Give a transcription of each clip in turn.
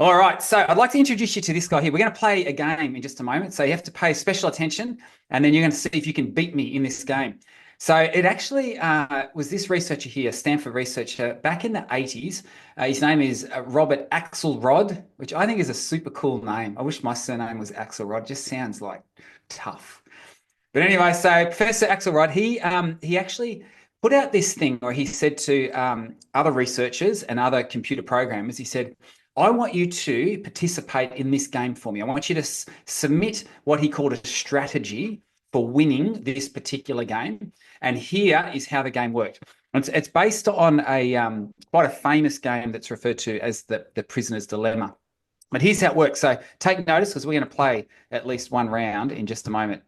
All right, so I'd like to introduce you to this guy here. We're going to play a game in just a moment. So you have to pay special attention, and then you're going to see if you can beat me in this game. So it actually was this researcher here, Stanford researcher, back in the 80s. His name is Robert Axelrod, which I think is a super cool name. I wish my surname was Axelrod. Just sounds like tough. But anyway, so Professor Axelrod, he actually put out this thing where he said to other researchers and other computer programmers, he said, I want you to participate in this game for me. I want you to submit what he called a strategy for winning this particular game. And here is how the game worked. It's based on a quite a famous game that's referred to as the prisoner's dilemma. But here's how it works. So take notice because we're going to play at least one round in just a moment.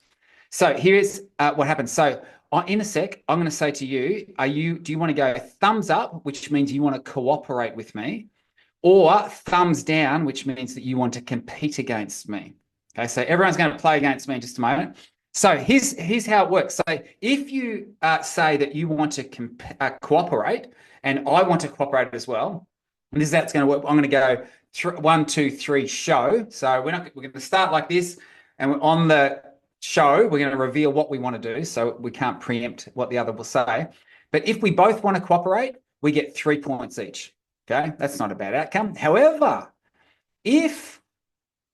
So here's what happens. So in a sec, I'm going to say to you, do you want to go thumbs up, which means you want to cooperate with me, or thumbs down, which means that you want to compete against me? Okay, so everyone's going to play against me in just a moment. So here's how it works. So if you say that you want to cooperate, and I want to cooperate as well, and this is how it's going to work. I'm going to go 1, 2, 3, show. So we're going to start like this, and we're on the show, we're going to reveal what we want to do, so we can't preempt what the other will say. But if we both want to cooperate, we get 3 points each. Okay, that's not a bad outcome. However, if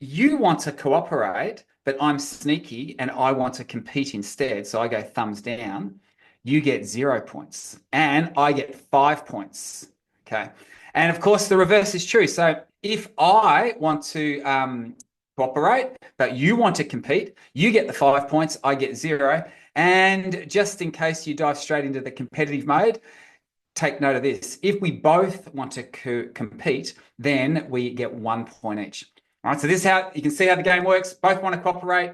you want to cooperate, but I'm sneaky and I want to compete instead, so I go thumbs down, you get 0 points and I get 5 points. Okay. And of course, the reverse is true. So if I want to cooperate, but you want to compete, you get the 5 points, I get 0. And just in case you dive straight into the competitive mode, take note of this. If we both want to compete, then we get 1 point each. All right, so this is how you can see how the game works. Both want to cooperate,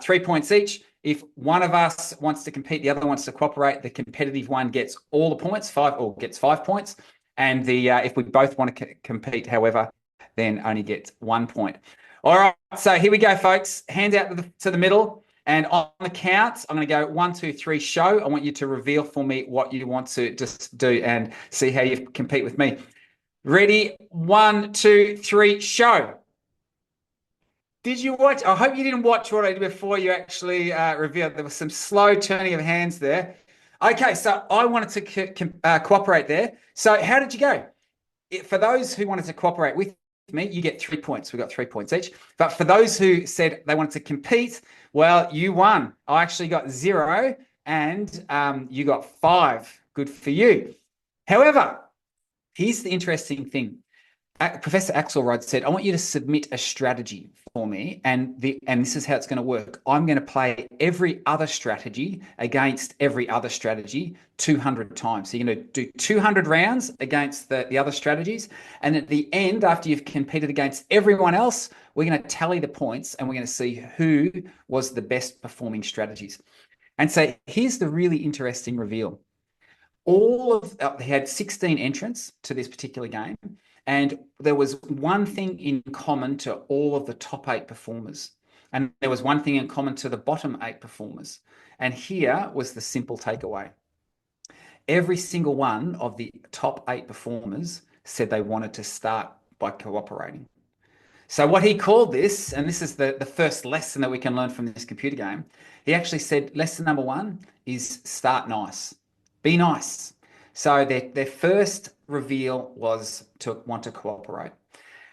3 points each. If one of us wants to compete, the other wants to cooperate, the competitive one gets all the points, gets 5 points. And if we both want to compete, however, then only gets 1 point. All right, so here we go, folks. Hands out to the middle. And on the count, I'm going to go 1, 2, 3, show. I want you to reveal for me what you want to just do and see how you compete with me. Ready? 1, 2, 3, show. Did you watch? I hope you didn't watch what I did before you actually revealed. There was some slow turning of hands there. Okay, so I wanted to cooperate there. So how did you go? For those who wanted to cooperate with me, you get 3 points. We got 3 points each. But for those who said they wanted to compete, well, you won. I actually got 0 and you got 5. Good for you. However, here's the interesting thing. Professor Axelrod said, I want you to submit a strategy for me, and this is how it's going to work. I'm going to play every other strategy against every other strategy 200 times. So you're going to do 200 rounds against the other strategies, and at the end, after you've competed against everyone else, we're going to tally the points, and we're going to see who was the best performing strategies. And so here's the really interesting reveal. They had 16 entrants to this particular game, and there was one thing in common to all of the top 8 performers. And there was one thing in common to the bottom 8 performers. And here was the simple takeaway. Every single one of the top 8 performers said they wanted to start by cooperating. So what he called this, and this is the first lesson that we can learn from this computer game, he actually said lesson number 1 is start nice. Be nice. So their first reveal was to want to cooperate.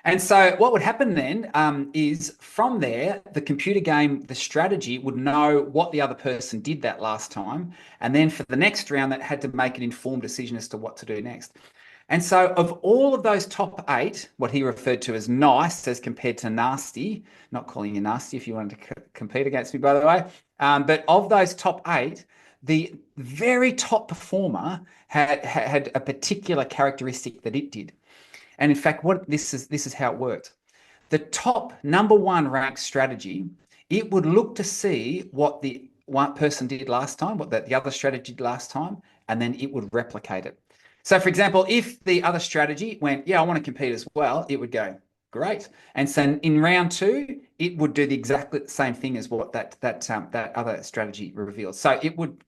And so what would happen then is from there, the computer game, the strategy would know what the other person did that last time. And then for the next round, that had to make an informed decision as to what to do next. And so of all of those top 8, what he referred to as nice as compared to nasty, not calling you nasty if you wanted to compete against me, by the way, but of those top 8, the very top performer had a particular characteristic that it did. And in fact, this is how it worked. The top number 1 ranked strategy, it would look to see what the one person did last time, what the other strategy did last time, and then it would replicate it. So for example, if the other strategy went, yeah, I want to compete as well, it would go, great. And so in round 2, it would do the exactly the same thing as what that other strategy revealed. So it would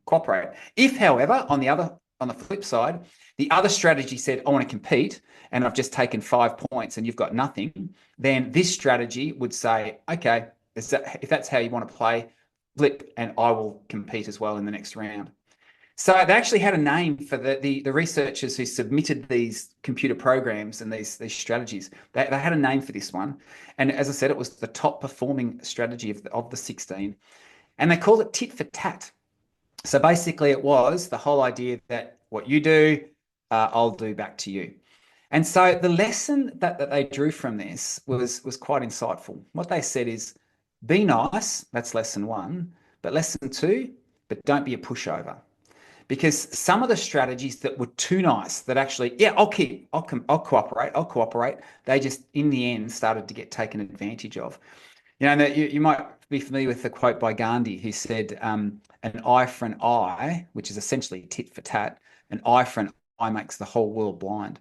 cooperate. If, however, on the other on the flip side, the other strategy said, I want to compete and I've just taken 5 points and you've got nothing, then this strategy would say, okay, if that's how you want to play, flip and I will compete as well in the next round. So they actually had a name for the researchers who submitted these computer programs and these strategies. They had a name for this one. And as I said, it was the top performing strategy of the 16. And they called it tit for tat. So basically it was the whole idea that what you do, I'll do back to you. And so the lesson that they drew from this was quite insightful. What they said is, be nice, that's lesson 1. But lesson 2, but don't be a pushover. Because some of the strategies that were too nice, that actually, yeah, I'll cooperate, they just, in the end, started to get taken advantage of. You know, you might be familiar with the quote by Gandhi, who said, an eye for an eye, which is essentially tit for tat, an eye for an eye makes the whole world blind.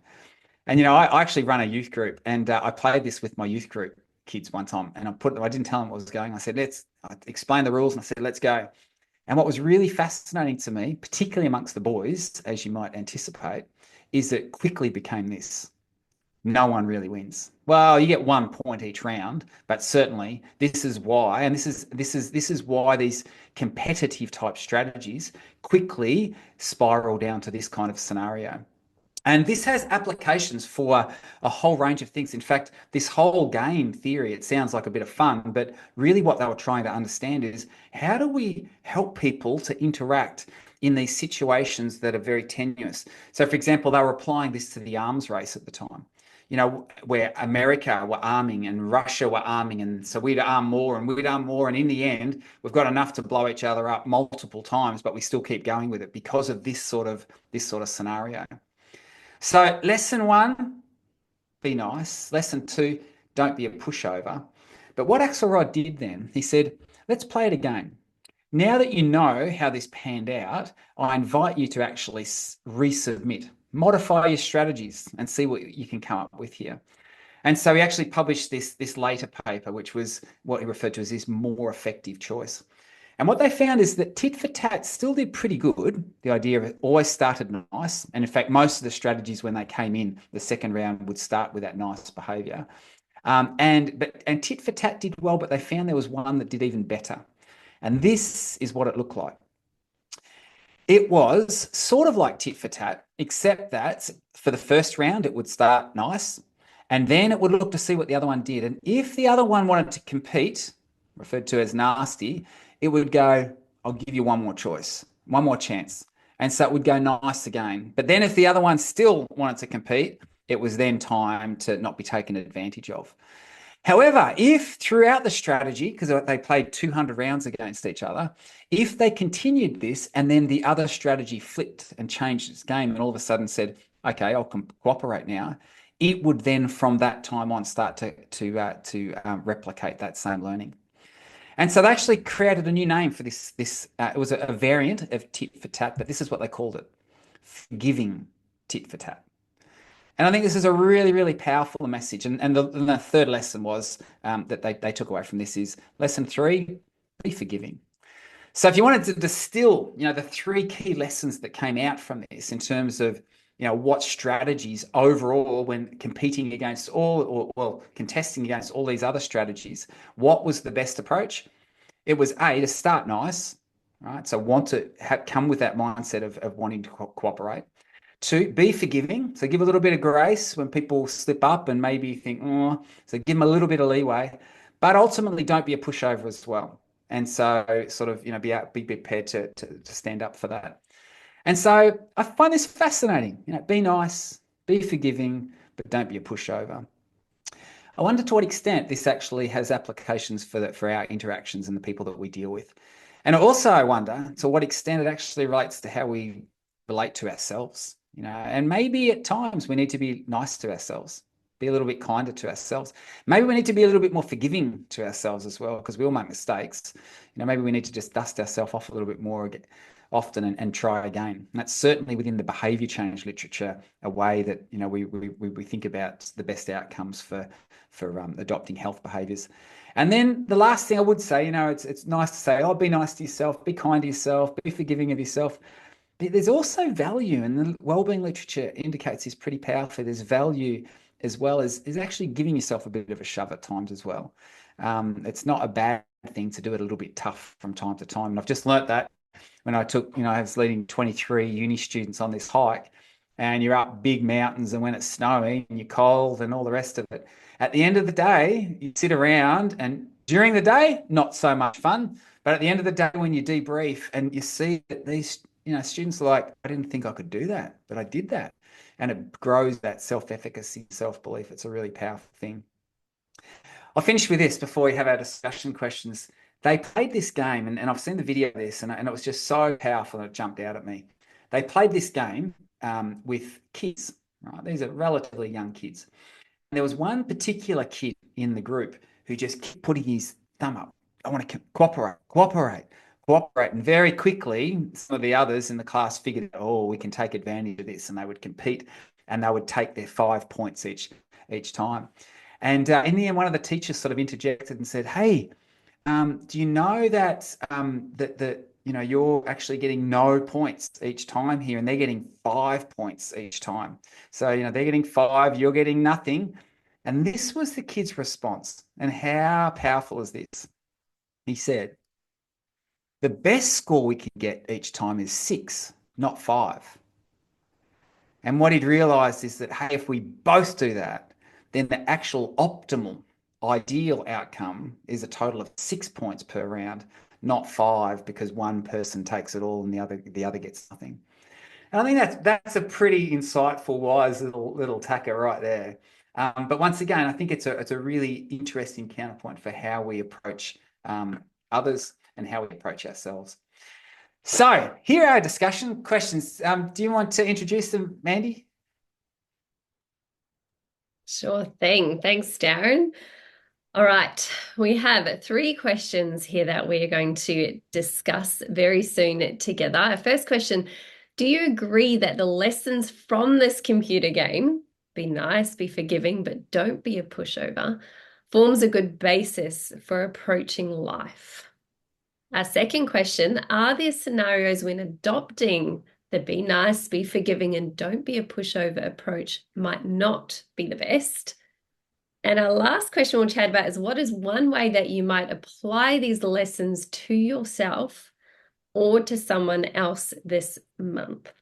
And, you know, I actually run a youth group, and I played this with my youth group kids one time, and I didn't tell them what was going. I said, I explained the rules, and I said, let's go. And what was really fascinating to me, particularly amongst the boys, as you might anticipate, is that quickly became this. No one really wins. Well, you get 1 point each round, but certainly this is why, and this is why these competitive type strategies quickly spiral down to this kind of scenario. And this has applications for a whole range of things. In fact, this whole game theory, it sounds like a bit of fun, but really what they were trying to understand is, how do we help people to interact in these situations that are very tenuous? So, for example, they were applying this to the arms race at the time, you know, where America were arming and Russia were arming. And so we'd arm more and we'd arm more. And in the end, we've got enough to blow each other up multiple times, but we still keep going with it because of this sort of scenario. So lesson 1, be nice. Lesson 2, don't be a pushover. But what Axelrod did then, he said, let's play it again. Now that you know how this panned out, I invite you to actually resubmit, modify your strategies and see what you can come up with here. And so he actually published this later paper, which was what he referred to as this more effective choice. And what they found is that tit for tat still did pretty good. The idea of it always started nice. And in fact, most of the strategies when they came in the second round would start with that nice behavior. And tit for tat did well, but they found there was one that did even better. And this is what it looked like. It was sort of like tit for tat, except that for the first round, it would start nice. And then it would look to see what the other one did. And if the other one wanted to compete, referred to as nasty, it would go, I'll give you one more choice, one more chance. And so it would go nice again. But then if the other one still wanted to compete, it was then time to not be taken advantage of. However, if throughout the strategy, because they played 200 rounds against each other, if they continued this and then the other strategy flipped and changed its game and all of a sudden said, okay, I'll cooperate now, it would then from that time on start to replicate that same learning. And so they actually created a new name for this. It was a variant of tit for tat, but this is what they called it: forgiving tit for tat. And I think this is a really, really powerful message. And the third lesson was that they took away from this is lesson 3, be forgiving. So if you wanted to distill, you know, the 3 key lessons that came out from this in terms of, you know, what strategies overall when competing against contesting against all these other strategies, what was the best approach? It was A, to start nice, right? So want to come with that mindset of wanting to cooperate. 2, be forgiving. So give a little bit of grace when people slip up and maybe think, oh, so give them a little bit of leeway, but ultimately don't be a pushover as well. And so sort of, you know, be prepared to stand up for that. And so I find this fascinating. You know, be nice, be forgiving, but don't be a pushover. I wonder to what extent this actually has applications for our interactions and the people that we deal with. And also I wonder to what extent it actually relates to how we relate to ourselves. You know, and maybe at times we need to be nice to ourselves, be a little bit kinder to ourselves. Maybe we need to be a little bit more forgiving to ourselves as well, because we all make mistakes. You know, maybe we need to just dust ourselves off a little bit more often and try again. And that's certainly within the behavior change literature, a way that, you know, we think about the best outcomes for adopting health behaviors. And then the last thing I would say, you know, it's nice to say, oh, be nice to yourself, be kind to yourself, be forgiving of yourself. there's also value, and the wellbeing literature indicates this pretty powerfully. There's value as well as is actually giving yourself a bit of a shove at times as well. It's not a bad thing to do it a little bit tough from time to time. And I've just learnt that when I took, I was leading 23 uni students on this hike, and you're up big mountains, and when it's snowing and you're cold and all the rest of it. At the end of the day, you sit around, and during the day, not so much fun. But at the end of the day, when you debrief and you see that these, students are like, I didn't think I could do that, but I did that. And it grows that self-efficacy, self-belief. It's a really powerful thing. I'll finish with this before we have our discussion questions. They played this game, and I've seen the video of this, and it was just so powerful, and it jumped out at me. They played this game with kids, right? These are relatively young kids. And there was one particular kid in the group who just kept putting his thumb up. I want to cooperate, cooperate, cooperate. And very quickly, some of the others in the class figured, oh, we can take advantage of this, and they would compete, and they would take their 5 points each time. And in the end, one of the teachers sort of interjected and said, "Hey, do you know that you're actually getting no points each time here, and they're getting 5 points each time. So they're getting 5, you're getting nothing." And this was the kid's response. And how powerful is this? He said, "The best score we can get each time is 6, not 5." And what he'd realized is that, hey, if we both do that, then the actual optimal ideal outcome is a total of 6 points per round, not 5, because one person takes it all and the other gets nothing. And I think that's a pretty insightful, wise little tacker right there. But once again, I think it's a really interesting counterpoint for how we approach others and how we approach ourselves. So here are our discussion questions. Do you want to introduce them, Mandy? Sure thing. Thanks, Darren. All right, we have 3 questions here that we are going to discuss very soon together. Our first question, do you agree that the lessons from this computer game, be nice, be forgiving, but don't be a pushover, forms a good basis for approaching life? Our second question, are there scenarios when adopting the be nice, be forgiving, and don't be a pushover approach might not be the best? And our last question we'll chat about is, what is one way that you might apply these lessons to yourself or to someone else this month?